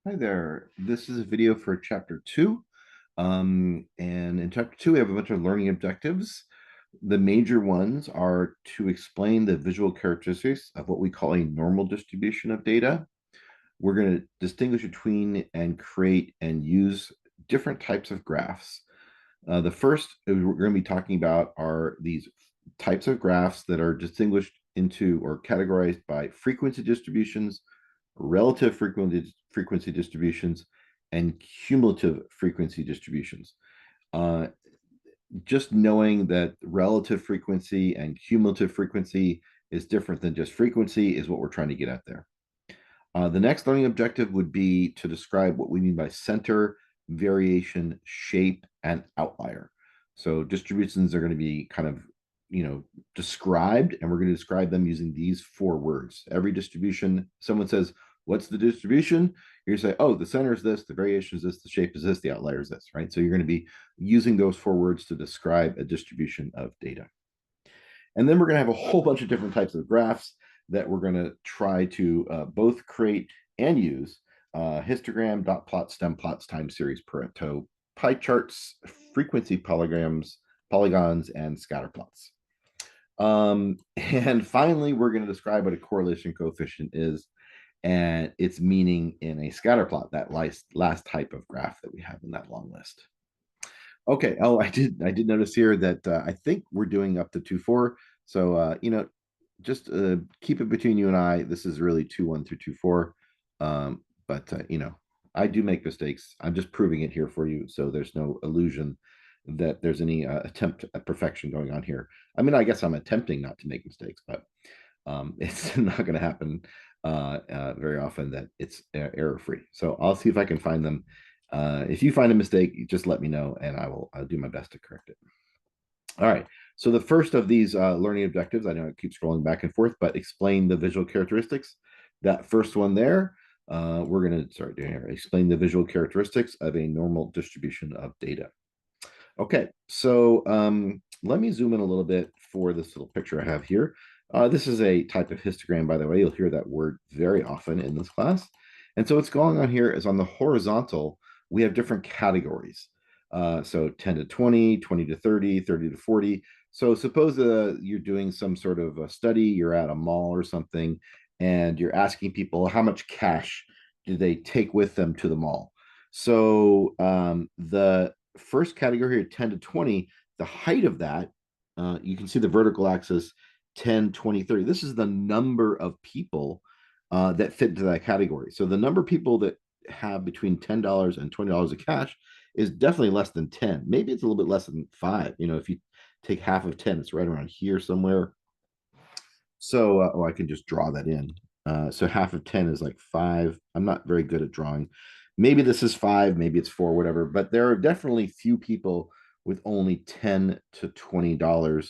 Hi there. This is a video for chapter two. And in chapter two, we have a bunch of learning objectives. The major ones are to explain the visual characteristics of what we call a normal distribution of data. We're going to distinguish between and create and use different types of graphs. The first we're going to be talking about are these types of graphs that are distinguished into or categorized by frequency distributions, relative frequency distributions, and cumulative frequency distributions. Uh, just knowing that relative frequency and cumulative frequency is different than just frequency is what we're trying to get at there. The next learning objective would be to describe what we mean by center, variation, shape, and outlier. So distributions are going to be kind of, described, and we're going to describe them using these four words. Every distribution, someone says, what's the distribution? You're going to say, oh, the center is this, the variation is this, the shape is this, the outlier is this, right? So you're going to be using those four words to describe a distribution of data. And then we're going to have a whole bunch of different types of graphs that we're going to try to both create and use: histogram, dot plots, stem plots, time series, Pareto, pie charts, frequency polygons, and scatter plots. And finally, we're going to describe what a correlation coefficient is and its meaning in a scatter plot, that last type of graph that we have in that long list. Okay. Oh, I did notice here that I think we're doing up to 2-4. So just keep it between you and I. This is really 2-1 through 2-4. But I do make mistakes. I'm just proving it here for you, so there's no illusion that there's any attempt at perfection going on here. I mean, I guess I'm attempting not to make mistakes, but it's not going to happen very often that it's error free. So I'll see if I can find them. If you find a mistake, just let me know, and I'll do my best to correct it. All right. So the first of these learning objectives, I know I keep scrolling back and forth, but explain the visual characteristics. That first one there, we're going to start doing here. Explain the visual characteristics of a normal distribution of data. Okay, so let me zoom in a little bit for this little picture I have here. This is a type of histogram, by the way. You'll hear that word very often in this class. And so what's going on here is on the horizontal, we have different categories. So 10 to 20, 20 to 30, 30 to 40. So suppose you're doing some sort of a study, you're at a mall or something, and you're asking people how much cash do they take with them to the mall. So the first category here, 10 to 20, the height of that, you can see the vertical axis, 10, 20, 30. This is the number of people that fit into that category. So the number of people that have between $10 and $20 of cash is definitely less than 10. Maybe it's a little bit less than five. If you take half of 10, it's right around here somewhere. So, I can just draw that in. So half of 10 is like five. I'm not very good at drawing. Maybe this is five, maybe it's four, whatever. But there are definitely few people with only 10 to $20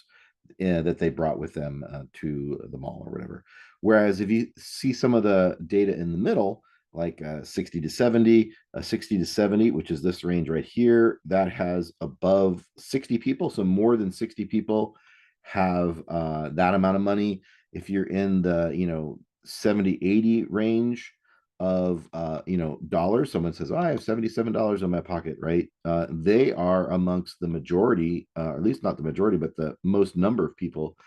that they brought with them to the mall or whatever. Whereas if you see some of the data in the middle, like 60 to 70, 60 to 70, which is this range right here, that has above 60 people. So more than 60 people have that amount of money. If you're in the 70, 80 range of dollars, someone says, oh, I have $77 in my pocket, right? They are amongst the majority, or at least not the majority, but the most number of people.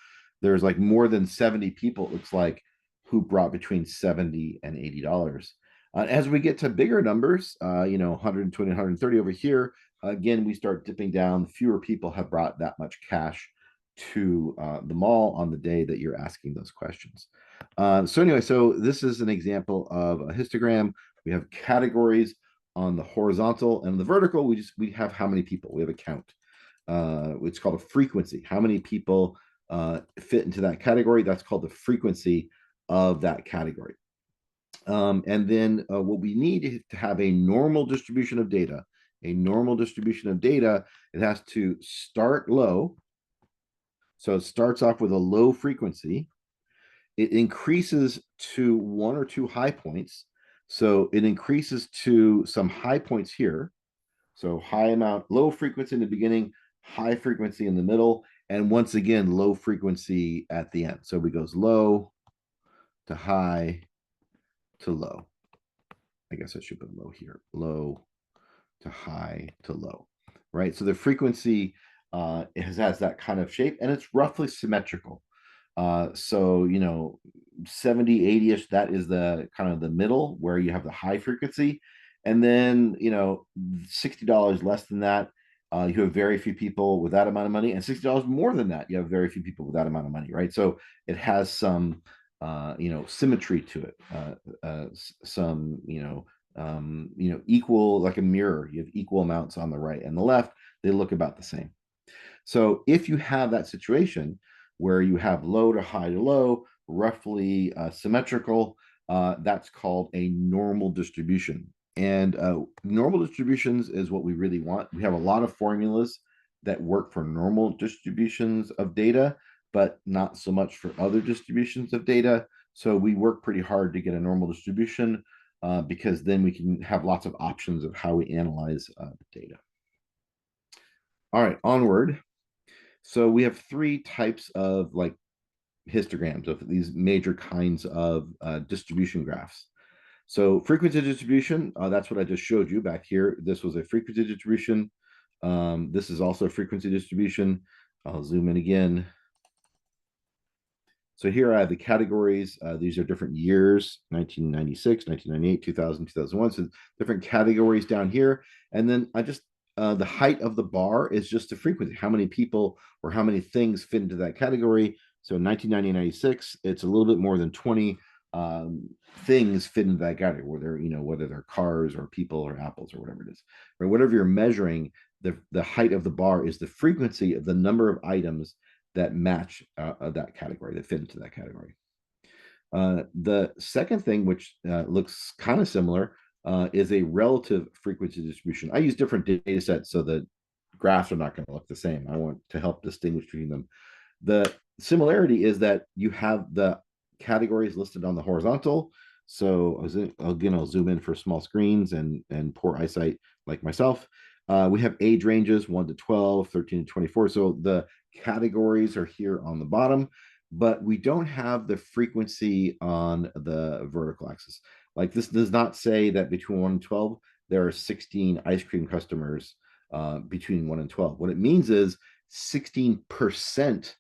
There's like more than 70 people, it looks like, who brought between 70 and $80. As we get to bigger numbers, 120, 130 over here, again, we start dipping down. Fewer people have brought that much cash to the mall on the day that you're asking those questions. So anyway, so this is an example of a histogram. We have categories on the horizontal, and the vertical, we have how many people. We have a count. It's called a frequency. How many people fit into that category? That's called the frequency of that category. And then what we need is to have a normal distribution of data. A normal distribution of data, it has to start low. So it starts off with a low frequency. It increases to one or two high points. So it increases to some high points here. So high amount, low frequency in the beginning, high frequency in the middle, and once again, low frequency at the end. So it goes low to high to low. I guess I should put low here, low to high to low, right? So the frequency has that kind of shape, and it's roughly symmetrical. So, 70, 80-ish, that is the kind of the middle where you have the high frequency. And then, $60 less than that, you have very few people with that amount of money, and $60 more than that, you have very few people with that amount of money, right? So it has some, symmetry to it, some, equal, like a mirror. You have equal amounts on the right and the left. They look about the same. So if you have that situation where you have low to high to low, roughly symmetrical, that's called a normal distribution. And normal distributions is what we really want. We have a lot of formulas that work for normal distributions of data, but not so much for other distributions of data. So we work pretty hard to get a normal distribution because then we can have lots of options of how we analyze the data. All right, onward. So we have three types of like histograms of these major kinds of distribution graphs. So frequency distribution, that's what I just showed you back here. This was a frequency distribution. This is also a frequency distribution. I'll zoom in again. So here I have the categories. These are different years, 1996, 1998, 2000, 2001. So different categories down here. And then the height of the bar is just the frequency, how many people or how many things fit into that category. So in 1990, 96, it's a little bit more than 20 things fit into that category, whether they're cars or people or apples or whatever it is, or whatever you're measuring. The height of the bar is the frequency of the number of items that match that category, that fit into that category. The second thing, which looks kind of similar, is a relative frequency distribution. I use different data sets so that graphs are not going to look the same. I want to help distinguish between them. The similarity is that you have the categories listed on the horizontal. So again, I'll zoom in for small screens and poor eyesight like myself. We have age ranges 1 to 12, 13 to 24. So the categories are here on the bottom, but we don't have the frequency on the vertical axis. Like this does not say that between 1 and 12, there are 16 ice cream customers between 1 and 12. What it means is 16%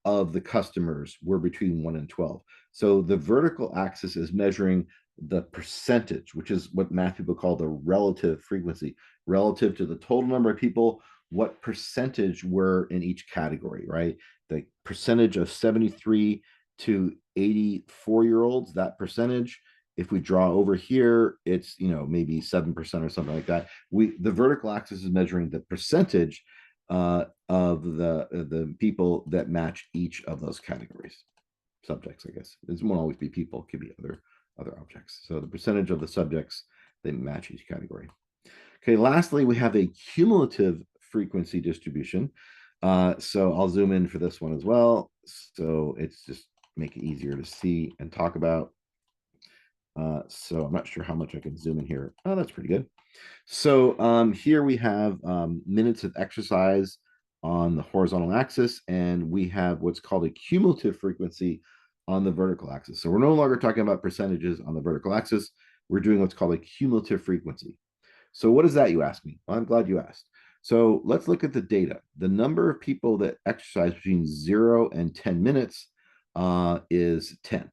of the customers were between 1 and 12. So the vertical axis is measuring the percentage, which is what math people call the relative frequency, relative to the total number of people, what percentage were in each category, right? The percentage of 73 to 84-year-olds, that percentage, if we draw over here, it's maybe 7% or something like that. The vertical axis is measuring the percentage of the people that match each of those categories. Subjects, I guess. It won't always be people, it could be other objects. So the percentage of the subjects that match each category. Okay, lastly, we have a cumulative frequency distribution. So I'll zoom in for this one as well. So it's just make it easier to see and talk about. So I'm not sure how much I can zoom in here. Oh, that's pretty good. So here we have minutes of exercise on the horizontal axis, and we have what's called a cumulative frequency on the vertical axis. So we're no longer talking about percentages on the vertical axis. We're doing what's called a cumulative frequency. So what is that, you ask me? Well, I'm glad you asked. So let's look at the data. The number of people that exercise between 0 and 10 minutes is 10,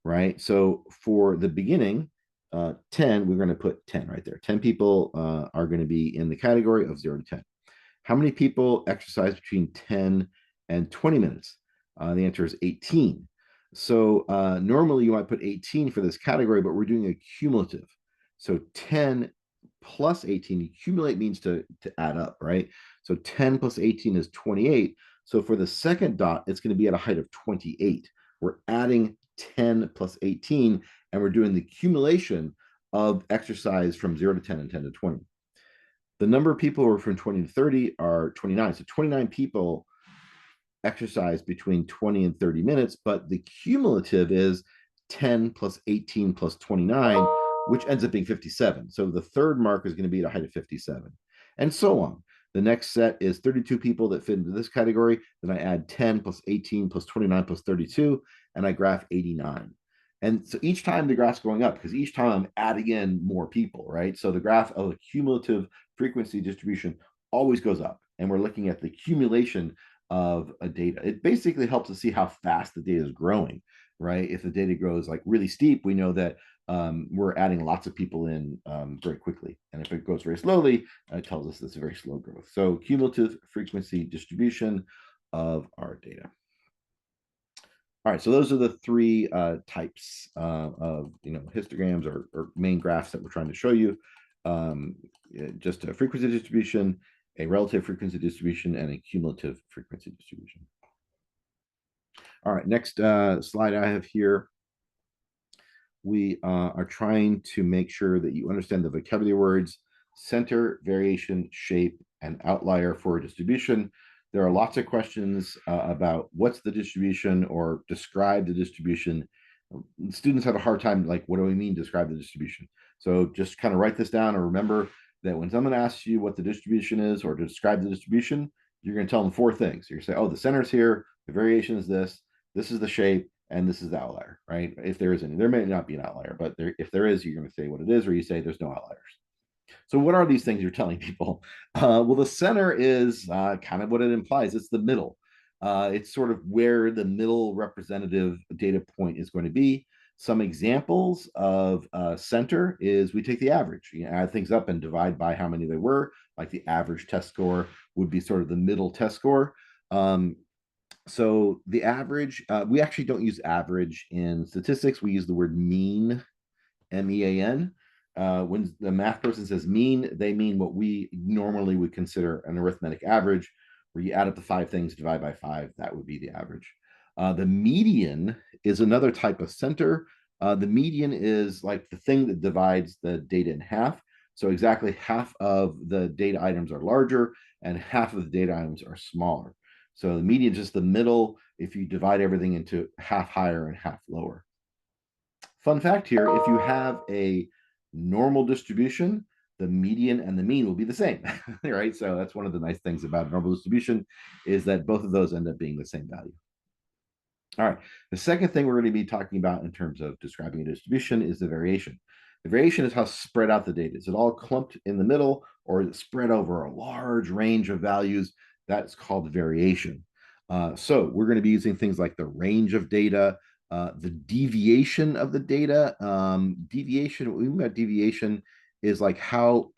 right? So for the beginning, 10, we're going to put 10 right there. 10 people are going to be in the category of 0 to 10. How many people exercise between 10 and 20 minutes? The answer is 18. So normally you might put 18 for this category, but we're doing a cumulative. So 10 plus 18, accumulate means to add up, right? So 10 plus 18 is 28. So for the second dot, it's going to be at a height of 28. We're adding 10 plus 18, and we're doing the accumulation of exercise from 0 to 10 and 10 to 20. The number of people who are from 20 to 30 are 29. So 29 people exercise between 20 and 30 minutes, but the cumulative is 10 plus 18 plus 29, which ends up being 57. So the third mark is going to be at a height of 57, and so on. The next set is 32 people that fit into this category. Then I add 10 plus 18 plus 29 plus 32, and I graph 89. And so each time the graph's going up, because each time I'm adding in more people, right? So the graph of a cumulative frequency distribution always goes up. And we're looking at the accumulation of a data. It basically helps us see how fast the data is growing, right? If the data grows like really steep, we know that we're adding lots of people in very quickly. And if it goes very slowly, it tells us it's a very slow growth. So cumulative frequency distribution of our data. All right, so those are the three types of histograms or main graphs that we're trying to show you. Just a frequency distribution, a relative frequency distribution, and a cumulative frequency distribution. All right, next slide I have here. We are trying to make sure that you understand the vocabulary words center, variation, shape, and outlier for a distribution. There are lots of questions about what's the distribution or describe the distribution. Students have a hard time, like, what do we mean describe the distribution? So just kind of write this down and remember that when someone asks you what the distribution is or to describe the distribution, you're going to tell them four things. You're going to say, oh, the center's here, the variation is this is the shape, and this is the outlier, right? If there is any, there may not be an outlier, but if there is, you're going to say what it is, or you say there's no outliers. So what are these things you're telling people? Well, the center is kind of what it implies. It's the middle. It's sort of where the middle representative data point is going to be. Some examples of center is we take the average, add things up and divide by how many there were. Like the average test score would be sort of the middle test score. So the average, we actually don't use average in statistics. We use the word mean, MEAN. When the math person says mean, they mean what we normally would consider an arithmetic average, where you add up the five things, divide by five, that would be the average. The median is another type of center. The median is like the thing that divides the data in half. So exactly half of the data items are larger and half of the data items are smaller. So the median is just the middle if you divide everything into half higher and half lower. Fun fact here, if you have a normal distribution, the median and the mean will be the same, right? So that's one of the nice things about normal distribution is that both of those end up being the same value. All right, the second thing we're going to be talking about in terms of describing a distribution is the variation. The variation is how spread out the data. Is it all clumped in the middle or is it spread over a large range of values? That's called variation. So we're going to be using things like the range of data, the deviation of the data. Deviation, what we mean by deviation is like how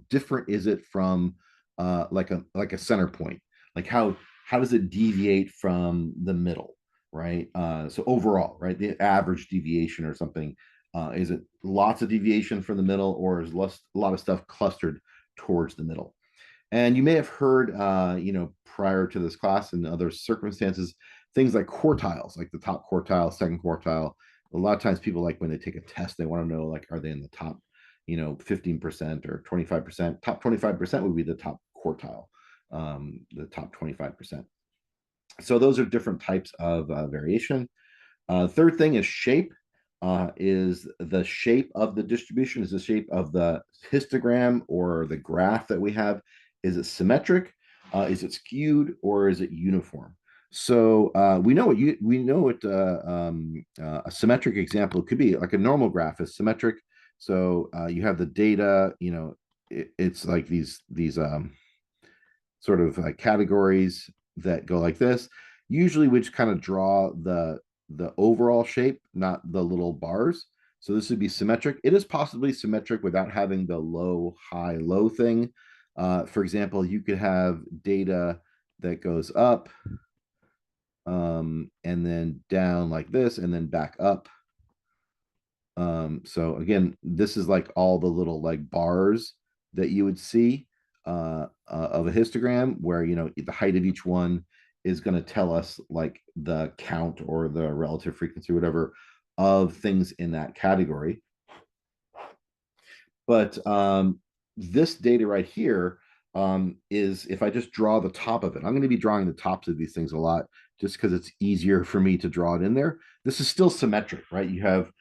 different is it from like a center point? Like how does it deviate from the middle, right? So overall, right, the average deviation or something. Is it lots of deviation from the middle, or is a lot of stuff clustered towards the middle? And you may have heard, prior to this class and other circumstances, things like quartiles, like the top quartile, second quartile. A lot of times people, like when they take a test, they want to know, like, are they in the top, 15% or 25%? Top 25% would be the top quartile, the top 25%. So those are different types of variation. Third thing is shape. Is the shape of the distribution, is the shape of the histogram or the graph that we have, is it symmetric? Is it skewed, or is it uniform? So we know what a symmetric example could be. Like a normal graph is symmetric. So you have the data, it's like these sort of categories that go like this. Usually we just kind of draw the overall shape, not the little bars. So this would be symmetric. It is possibly symmetric without having the low, high, low thing. For example, you could have data that goes up and then down like this and then back up. So again, this is like all the little like bars that you would see of a histogram where, the height of each one is going to tell us like the count or the relative frequency, whatever, of things in that category. But this data right here is, if I just draw the top of it, I'm going to be drawing the tops of these things a lot just because it's easier for me to draw it in there. This is still symmetric, right? You have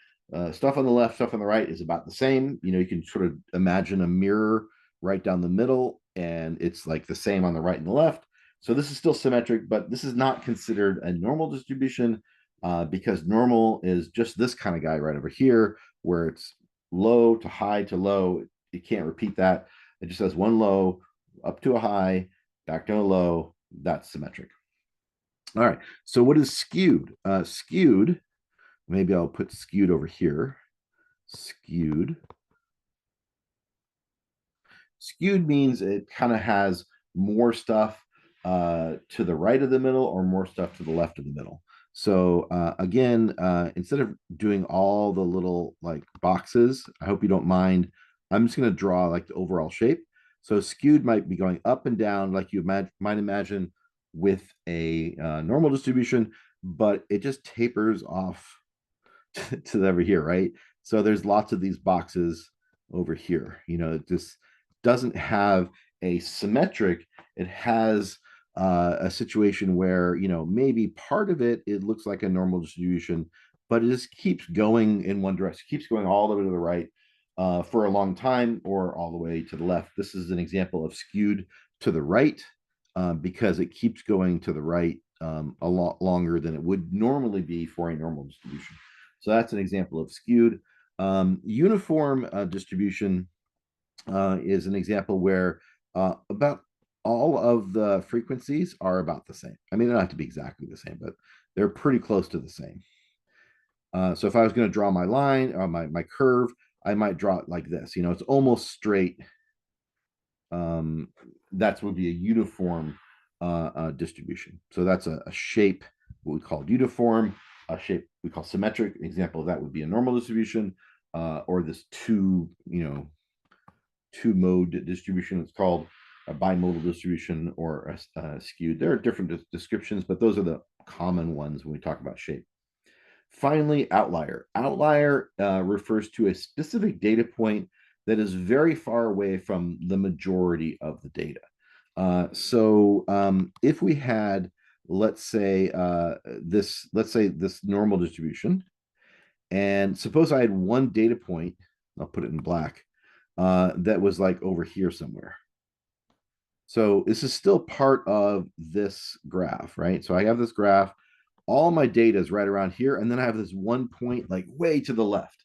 stuff on the left, stuff on the right is about the same. You can sort of imagine a mirror right down the middle, and it's like the same on the right and the left. So this is still symmetric, but this is not considered a normal distribution. because normal is just this kind of guy right over here, where it's low to high to low. You can't repeat that. It just has one low up to a high, back to a low. That's symmetric. All right. So what is skewed? Skewed, maybe I'll put skewed over here. Skewed. Skewed means it kind of has more stuff to the right of the middle or more stuff to the left of the middle. So again, instead of doing all the little like boxes, I hope you don't mind. I'm just going to draw like the overall shape. So skewed might be going up and down like you might imagine with a normal distribution, but it just tapers off to over here, right? So there's lots of these boxes over here. It just doesn't have a symmetric. It has a situation where maybe part of it looks like a normal distribution, but it just keeps going in one direction, keeps going all the way to the right for a long time, or all the way to the left. This is an example of skewed to the right because it keeps going to the right a lot longer than it would normally be for a normal distribution. So that's an example of skewed. Uniform distribution is an example where about all of the frequencies are about the same. I mean, they don't have to be exactly the same, but they're pretty close to the same. So if I was going to draw my line or my curve, I might draw it like this. It's almost straight. That would be a uniform distribution. So that's a shape, what we call uniform, a shape we call symmetric. An example of that would be a normal distribution, or this two mode distribution. It's called a bimodal distribution or a skewed. There are different descriptions, but those are the common ones when we talk about shape. Finally, outlier. Outlier refers to a specific data point that is very far away from the majority of the data. So if we had, let's say this normal distribution, and suppose I had one data point, I'll put it in black, that was like over here somewhere. So this is still part of this graph, right? So I have this graph, all my data is right around here, and then I have this one point like way to the left.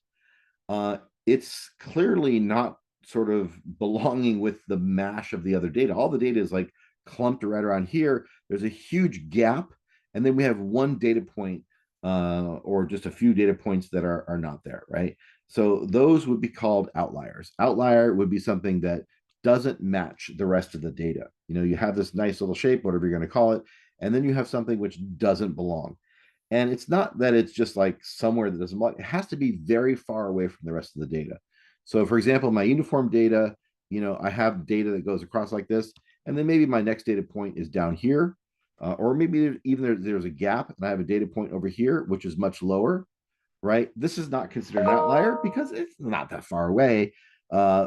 It's clearly not sort of belonging with the mash of the other data. All the data is like clumped right around here. There's a huge gap, and then we have one data point or just a few data points that are not there, right? So those would be called outliers. Outlier would be something that doesn't match the rest of the data. You have this nice little shape, whatever you're going to call it, and then you have something which doesn't belong. And it's not that it's just like somewhere that doesn't belong. It has to be very far away from the rest of the data. So, for example, my uniform data, I have data that goes across like this, and then maybe my next data point is down here, or maybe even there's a gap, and I have a data point over here, which is much lower, right? This is not considered an outlier because it's not that far away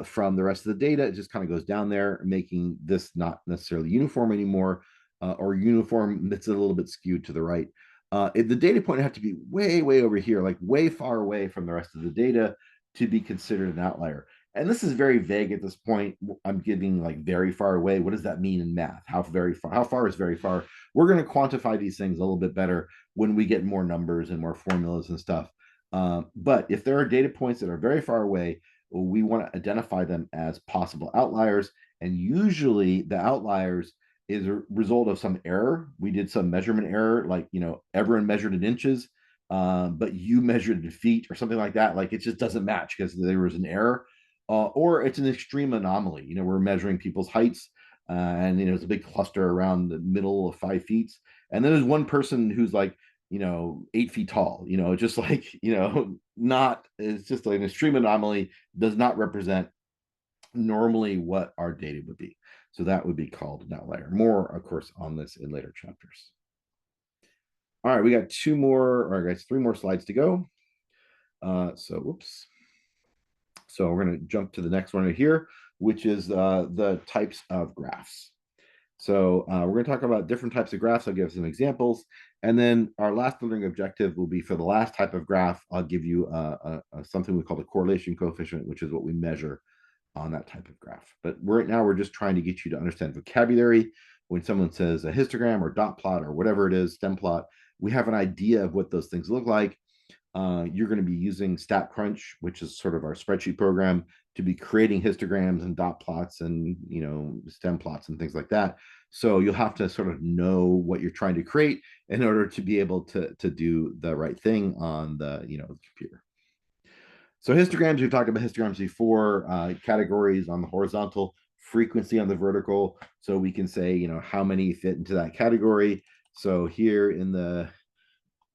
from the rest of the data. It just kind of goes down there, making this not necessarily uniform anymore, or uniform that's a little bit skewed to the right. The data point would have to be way, way over here, like way far away from the rest of the data to be considered an outlier. And this is very vague at this point. I'm giving like very far away. What does that mean in math? How far is very far? We're going to quantify these things a little bit better when we get more numbers and more formulas and stuff. But if there are data points that are very far away, we want to identify them as possible outliers. And usually the outliers is a result of some error. We did some measurement error, like, everyone measured in inches, but you measured in feet or something like that. Like it just doesn't match because there was an error. Or it's an extreme anomaly. We're measuring people's heights, and it's a big cluster around the middle of 5 feet. And then there's one person who's like, 8 feet tall. Just like, not, it's just like an extreme anomaly, does not represent normally what our data would be. So that would be called an outlier. More, of course, on this in later chapters. All right, we got 2 more, or I guess 3 more slides to go. So, whoops. So we're going to jump to the next one right here, which is the types of graphs. So we're going to talk about different types of graphs. I'll give some examples. And then our last learning objective will be for the last type of graph, I'll give you something we call the correlation coefficient, which is what we measure on that type of graph. But right now, we're just trying to get you to understand vocabulary. When someone says a histogram or dot plot or whatever it is, stem plot, we have an idea of what those things look like. You're going to be using StatCrunch, which is sort of our spreadsheet program, to be creating histograms and dot plots and stem plots and things like that. So you'll have to sort of know what you're trying to create in order to be able to do the right thing on the the computer. So histograms, we've talked about histograms before, categories on the horizontal, frequency on the vertical. So we can say, how many fit into that category. So here in the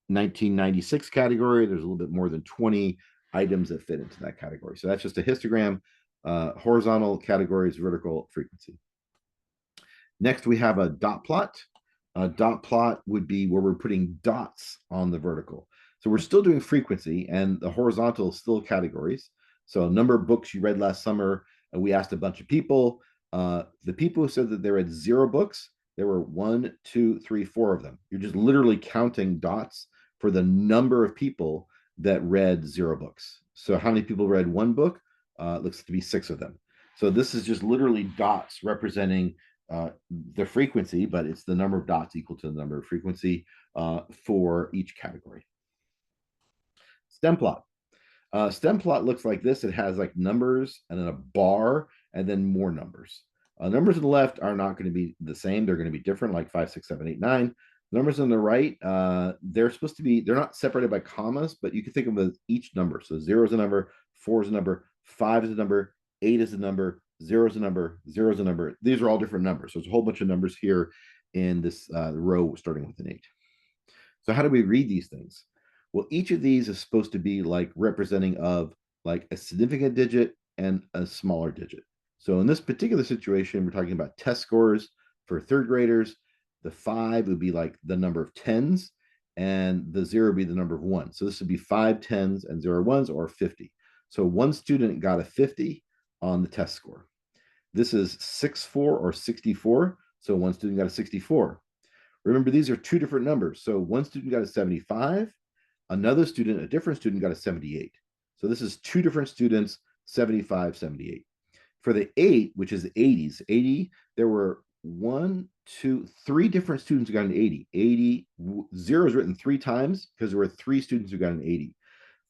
1996 category, there's a little bit more than 20 items that fit into that category. So that's just a histogram, horizontal categories, vertical frequency. Next, we have a dot plot. A dot plot would be where we're putting dots on the vertical. So we're still doing frequency, and the horizontal is still categories. So number of books you read last summer, and we asked a bunch of people. The people who said that they read 0 books, there were 1, 2, 3, 4 of them. You're just literally counting dots for the number of people that read 0 books. So how many people read 1 book? Looks to be 6 of them. So this is just literally dots representing the frequency, but it's the number of dots equal to the number of frequency for each category. Stem plot. Stem plot looks like this. It has like numbers and then a bar and then more numbers. Numbers on the left are not going to be the same. They're going to be different, like 5, 6, 7, 8, 9. Numbers on the right, they're supposed to be, they're not separated by commas, but you can think of them as each number. So 0 is a number, 4 is a number, 5 is a number, 8 is a number, 0 is a number, 0 is a number. These are all different numbers. So there's a whole bunch of numbers here in this row starting with an 8. So how do we read these things? Well, each of these is supposed to be like representing of like a significant digit and a smaller digit. So in this particular situation, we're talking about test scores for 3rd graders. The 5 would be like the number of tens, and the 0 would be the number of ones. So this would be 5 tens and 0 ones, or 50. So one student got a 50 on the test score. This is 64 or 64. So one student got a 64. Remember, these are 2 different numbers. So one student got a 75. Another student, a different student, got a 78. So this is 2 different students, 75, 78. For the 8, which is 80s, 80, there were 1, 2, 3 different students who got an 80. 80, 0 is written 3 times because there were 3 students who got an 80.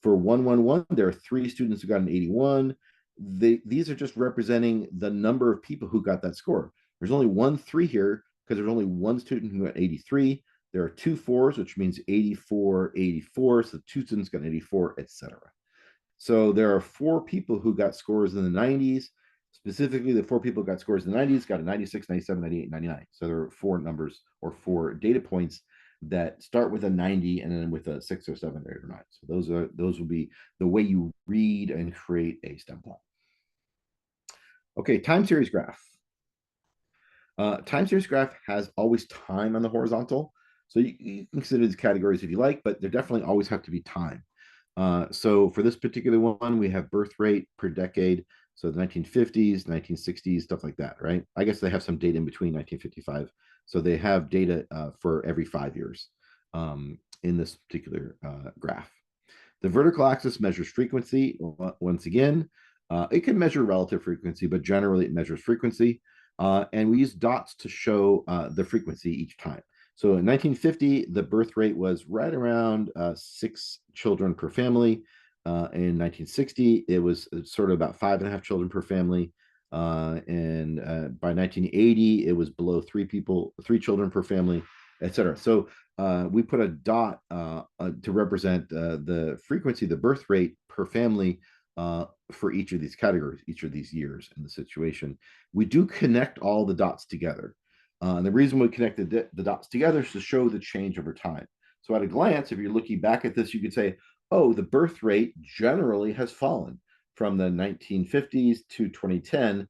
For 111, there are 3 students who got an 81. These are just representing the number of people who got that score. There's only 1 3 here because there's only 1 student who got 83. There are 2 4s, which means 84, 84. So 2 students got 84, etc. So there are 4 people who got scores in the 90s. Specifically, the 4 people who got scores in the 90s got a 96, 97, 98, 99. So there are 4 numbers or 4 data points that start with a 90 and then with a 6 or 7 or 8 or 9. So those will be the way you read and create a stem plot. Okay, time series graph. Time series graph has always time on the horizontal. So you can consider these categories if you like, but there definitely always have to be time. So for this particular one, we have birth rate per decade. So the 1950s, 1960s, stuff like that, right? I guess they have some data in between 1955. So they have data for every 5 years in this particular graph. The vertical axis measures frequency. Once again, it can measure relative frequency, but generally it measures frequency. And we use dots to show the frequency each time. So in 1950, the birth rate was right around 6 children per family. In 1960, it was sort of about 5.5 children per family. And by 1980, it was below 3 children per family, etc. So we put a dot to represent the frequency, the birth rate per family for each of these categories, each of these years in the situation. We do connect all the dots together. And the reason we connect the dots together is to show the change over time. So at a glance, if you're looking back at this, you could say, oh, the birth rate generally has fallen from the 1950s to 2010.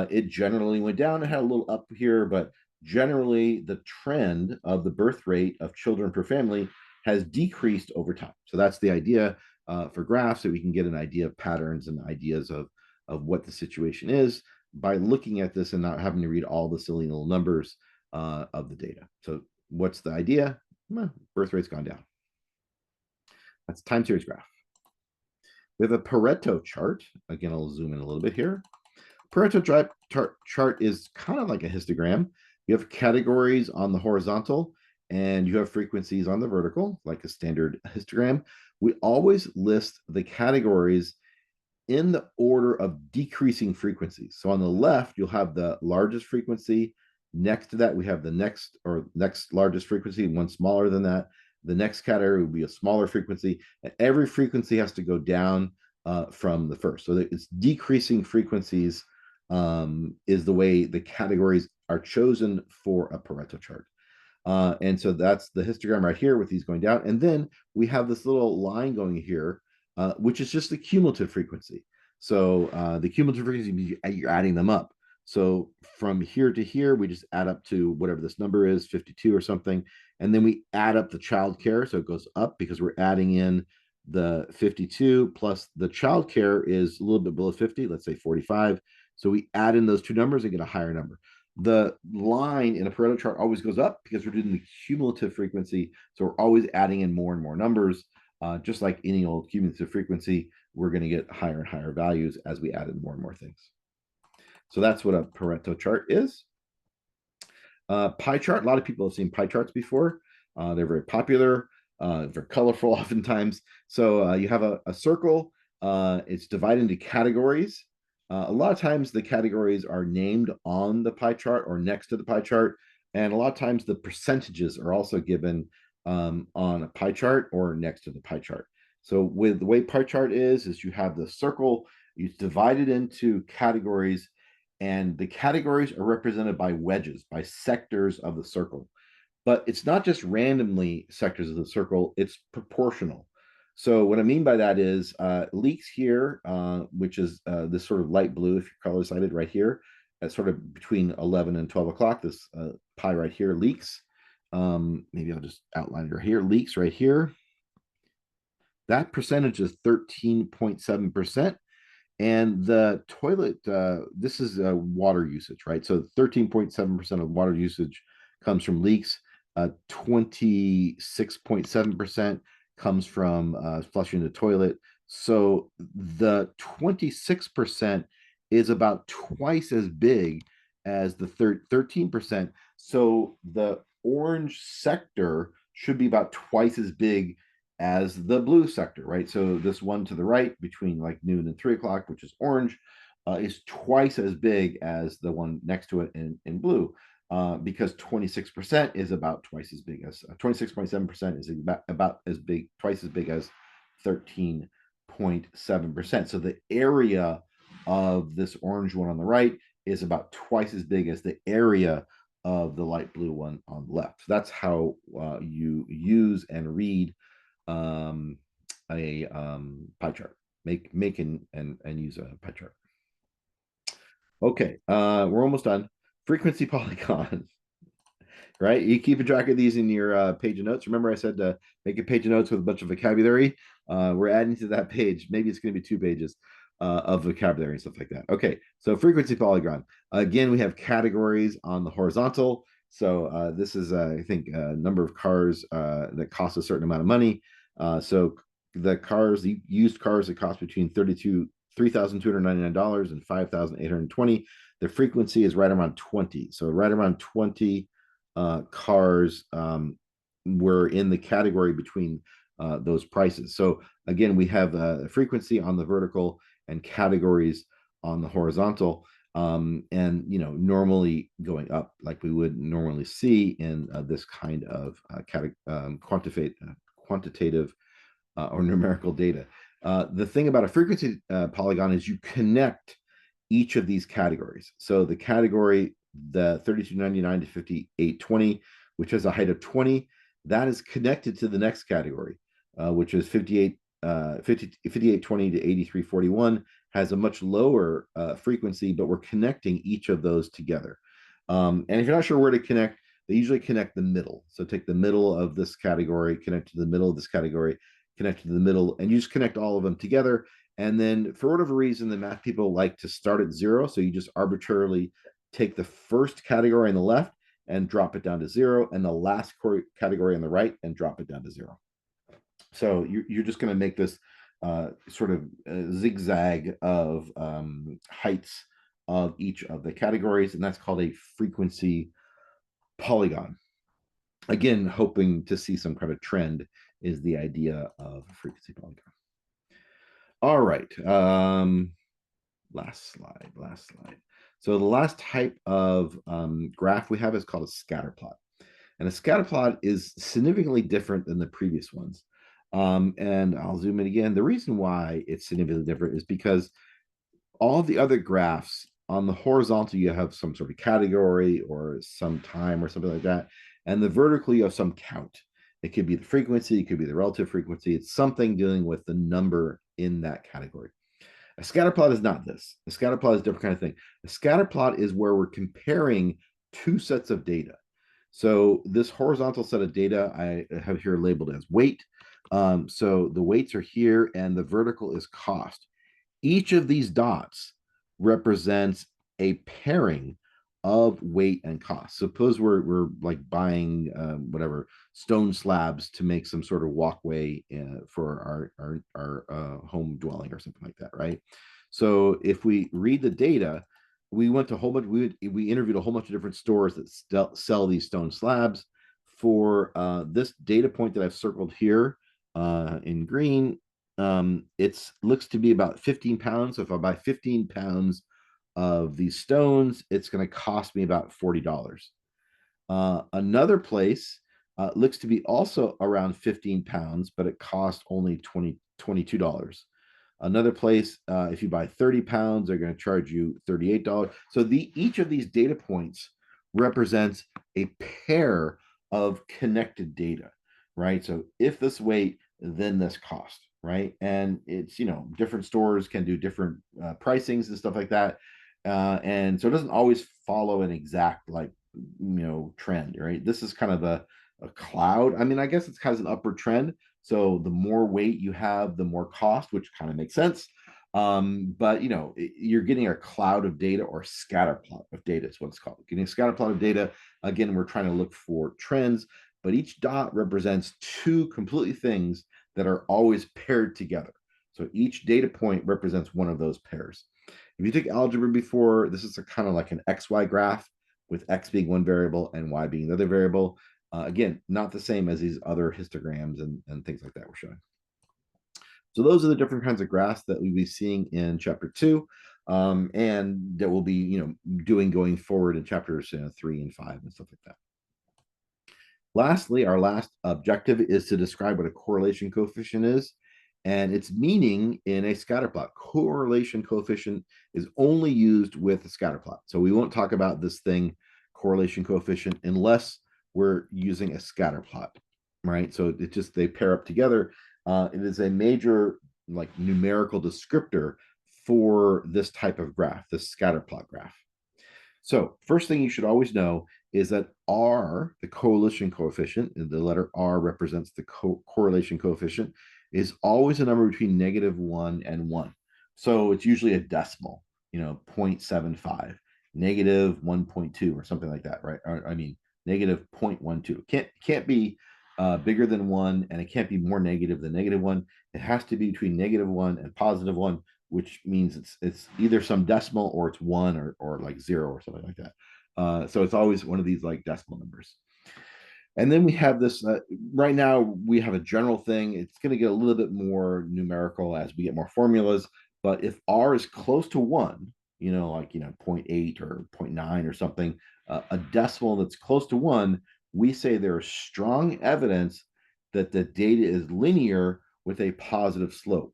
It generally went down. It had a little up here, but generally the trend of the birth rate of children per family has decreased over time. So that's the idea for graphs, so we can get an idea of patterns and ideas of what the situation is by looking at this and not having to read all the silly little numbers of the data. So what's the idea? Well, birth rate's gone down. That's time series graph. We have a Pareto chart. Again, I'll zoom in a little bit here. Pareto chart is kind of like a histogram. You have categories on the horizontal, and you have frequencies on the vertical, like a standard histogram, we always list the categories in the order of decreasing frequencies. So on the left, you'll have the largest frequency. Next to that, we have the next largest frequency, one smaller than that. The next category will be a smaller frequency. And every frequency has to go down from the first. So it's decreasing frequencies is the way the categories are chosen for a Pareto chart. And so that's the histogram right here with these going down. And then we have this little line going here, which is just the cumulative frequency. So the cumulative frequency, you're adding them up. So from here to here, we just add up to whatever this number is, 52 or something. And then we add up the child care. So it goes up because we're adding in the 52 plus the child care is a little bit below 50, let's say 45. So we add in those two numbers and get a higher number. The line in a Pareto chart always goes up because we're doing the cumulative frequency. So we're always adding in more and more numbers. Just like any old cumulative frequency, we're going to get higher and higher values as we add in more and more things. So that's what a Pareto chart is. Pie chart, a lot of people have seen pie charts before. They're very popular, very colorful oftentimes. So you have a circle, it's divided into categories. A lot of times the categories are named on the pie chart or next to the pie chart. And a lot of times the percentages are also given on a pie chart or next to the pie chart. So with the way pie chart is you have the circle, it's divided into categories, and the categories are represented by wedges, by sectors of the circle. But it's not just randomly sectors of the circle, it's proportional. So what I mean by that is leaks here, which is this sort of light blue, if you're color sighted right here, sort of between 11 and 12 o'clock, this pie right here leaks. Maybe I'll just outline it right here, leaks right here. That percentage is 13.7%. And the toilet, this is water usage, right? So 13.7% of water usage comes from leaks. 26.7% comes from flushing the toilet. So the 26% is about twice as big as the 13%. So the orange sector should be about twice as big as the blue sector, right? So this one to the right between like noon and 3 o'clock, which is orange, is twice as big as the one next to it in blue. Because 26% is about twice as big as 26.7% is about as big, twice as big as 13.7%. So the area of this orange one on the right is about twice as big as the area of the light blue one on the left. So that's how you use and read a pie chart. Make and use a pie chart. Okay, we're almost done. Frequency polygon, right? You keep a track of these in your page of notes. Remember, I said to make a page of notes with a bunch of vocabulary. We're adding to that page. Maybe it's going to be 2 pages of vocabulary and stuff like that. Okay, so frequency polygon. Again, we have categories on the horizontal. So this is, I think, a number of cars that cost a certain amount of money. So the cars, the used cars that cost between $3,299 and $5,820. The frequency is right around 20. So right around 20 cars were in the category between those prices. So again, we have a frequency on the vertical and categories on the horizontal. And normally going up like we would normally see in this kind of quantitative or numerical data. The thing about a frequency polygon is you connect each of these categories. So the category, the 3299 to 5820, which has a height of 20, that is connected to the next category, which is 5820 to 8341, has a much lower frequency, but we're connecting each of those together. And if you're not sure where to connect, they usually connect the middle. So take the middle of this category, connect to the middle of this category, connect to the middle, and you just connect all of them together. And then for whatever reason, the math people like to start at 0. So you just arbitrarily take the first category on the left and drop it down to 0, and the last category on the right and drop it down to 0. So you're just going to make this sort of zigzag of heights of each of the categories, and that's called a frequency polygon. Again, hoping to see some kind of trend is the idea of a frequency polygon. All right. Last slide. So the last type of graph we have is called a scatter plot. And a scatter plot is significantly different than the previous ones. And I'll zoom in again. The reason why it's significantly different is because all the other graphs on the horizontal, you have some sort of category or some time or something like that. And the vertical, you have some count. It could be the frequency, it could be the relative frequency. It's something dealing with the number in that category. A scatter plot is not this. A scatter plot is a different kind of thing. A scatter plot is where we're comparing two sets of data. So this horizontal set of data I have here labeled as weight. So the weights are here and the vertical is cost. Each of these dots represents a pairing of weight and cost. Suppose we're like buying whatever stone slabs to make some sort of walkway for our home dwelling or something like that, right? So if we read the data, we went to a whole bunch. We interviewed a whole bunch of different stores that sell these stone slabs. For this data point that I've circled here in green, it looks to be about 15 pounds. So if I buy 15 pounds of these stones, it's going to cost me about $40. Another place looks to be also around 15 pounds, but it costs only $22. Another place, if you buy 30 pounds, they're going to charge you $38. So each of these data points represents a pair of connected data, right? So if this weight, then this cost, right? And it's, different stores can do different pricings and stuff like that. And so it doesn't always follow an exact trend, right? This is kind of a cloud. I mean, I guess it's kind of an upward trend. So the more weight you have, the more cost, which kind of makes sense. But you're getting a cloud of data or scatter plot of data is what it's called. Getting a scatter plot of data. Again, we're trying to look for trends, but each dot represents two completely things that are always paired together. So each data point represents one of those pairs. If you took algebra before, this is kind of like an XY graph with X being one variable and Y being the other variable. Again, not the same as these other histograms and things like that we're showing. So those are the different kinds of graphs that we'll be seeing in chapter 2, and that we'll be, doing going forward in chapters 3 and 5 and stuff like that. Lastly, our last objective is to describe what a correlation coefficient is and its meaning in a scatter plot. Correlation coefficient is only used with a scatter plot. So we won't talk about this thing, correlation coefficient, unless we're using a scatter plot, right? So they pair up together. It is a major numerical descriptor for this type of graph, this scatter plot graph. So first thing you should always know is that R, the correlation coefficient, the letter R represents the correlation coefficient, is always a number between -1 and 1. So it's usually a decimal, 0.75, -1.2 or something like that, right? I mean, -0.12. Can't be bigger than 1, and it can't be more negative than -1. It has to be between -1 and +1, which means it's either some decimal or it's 1 or like 0 or something like that. So it's always one of these like decimal numbers. And then we have this, right now we have a general thing. It's going to get a little bit more numerical as we get more formulas. But if R is close to 1, 0.8 or 0.9 or something, a decimal that's close to 1, we say there is strong evidence that the data is linear with a positive slope.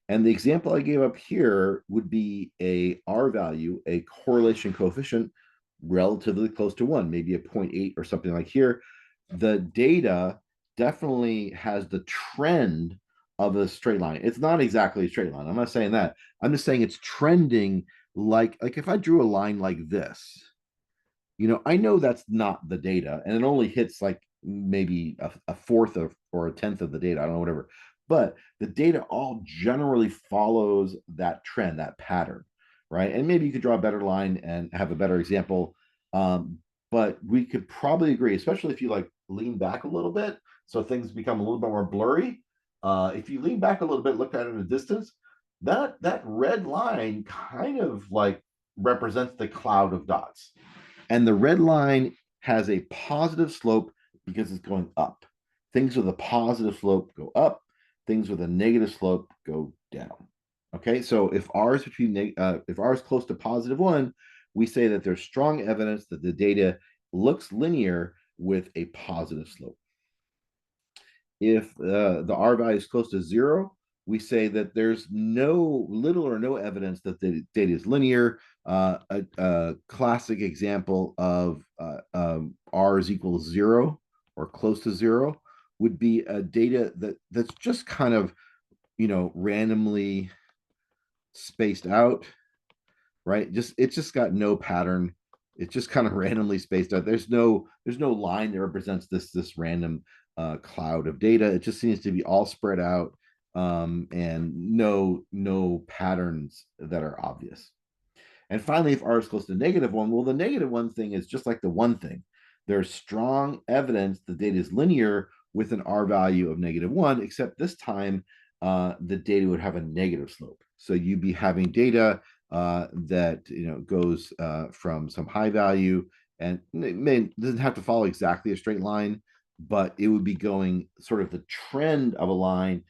And the example I gave up here would be a R value, a correlation coefficient relatively close to 1, maybe a 0.8 or something like here. The data definitely has the trend of a straight line. It's not exactly a straight line. I'm not saying that. I'm just saying it's trending like if I drew a line like this, I know that's not the data, and it only hits like maybe a fourth of or a tenth of the data. I don't know, whatever. But the data all generally follows that trend, that pattern, right? And maybe you could draw a better line and have a better example. But we could probably agree, especially if you lean back a little bit, so things become a little bit more blurry. If you lean back a little bit, look at it in a distance, that red line kind of represents the cloud of dots. And the red line has a positive slope because it's going up. Things with a positive slope go up. Things with a negative slope go down. Okay, so if r is if r is close to +1, we say that there's strong evidence that the data looks linear with a positive slope. If the r value is close to 0, we say that there's little or no evidence that the data is linear. A classic example of r is equal to 0 or close to 0 would be a data that's just kind of randomly spaced out, right? It's just got no pattern. It's just kind of randomly spaced out. There's no line that represents this random cloud of data. It just seems to be all spread out, and no patterns that are obvious. And finally, if r is close to -1, well, the -1 thing is just like the one thing. There's strong evidence the data is linear with an r value of -1, except this time the data would have a negative slope. So you'd be having data that goes from some high value, and it doesn't have to follow exactly a straight line, but it would be going sort of the trend of a line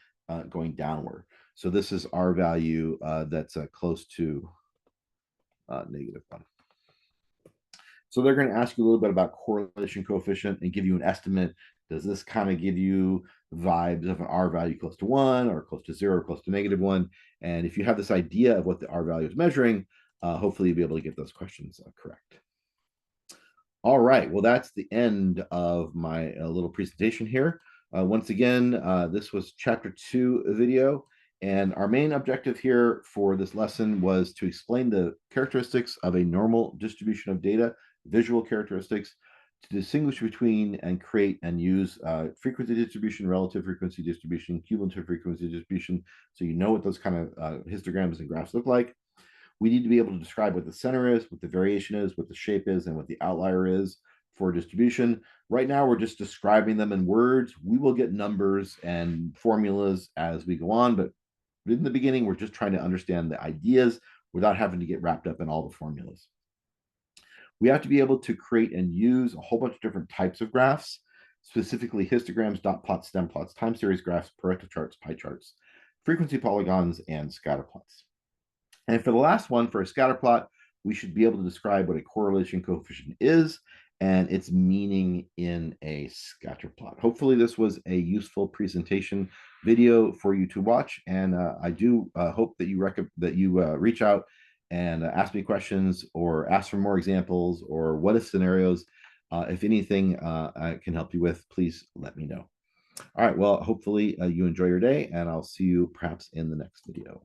going downward. So this is r value that's close to -1. So they're going to ask you a little bit about correlation coefficient and give you an estimate. Does this kind of give you vibes of an r value close to 1 or close to 0 or close to -1? And if you have this idea of what the r value is measuring, hopefully you'll be able to get those questions correct. All right, well, that's the end of my little presentation here. Once again, this was chapter 2 video, and our main objective here for this lesson was to explain the characteristics of a normal distribution of data, visual characteristics, to distinguish between and create and use frequency distribution, relative frequency distribution, cumulative frequency distribution, so you know what those kind of histograms and graphs look like. We need to be able to describe what the center is, what the variation is, what the shape is, and what the outlier is for distribution. Right now, we're just describing them in words. We will get numbers and formulas as we go on, but in the beginning, we're just trying to understand the ideas without having to get wrapped up in all the formulas. We have to be able to create and use a whole bunch of different types of graphs, specifically histograms, dot plots, stem plots, time series graphs, Pareto charts, pie charts, frequency polygons, and scatter plots. And for the last one, for a scatter plot, we should be able to describe what a correlation coefficient is and its meaning in a scatter plot. Hopefully this was a useful presentation video for you to watch, and I do hope that you reach out and ask me questions or ask for more examples or what if scenarios. If anything I can help you with, please let me know. All right, well, hopefully you enjoy your day, and I'll see you perhaps in the next video.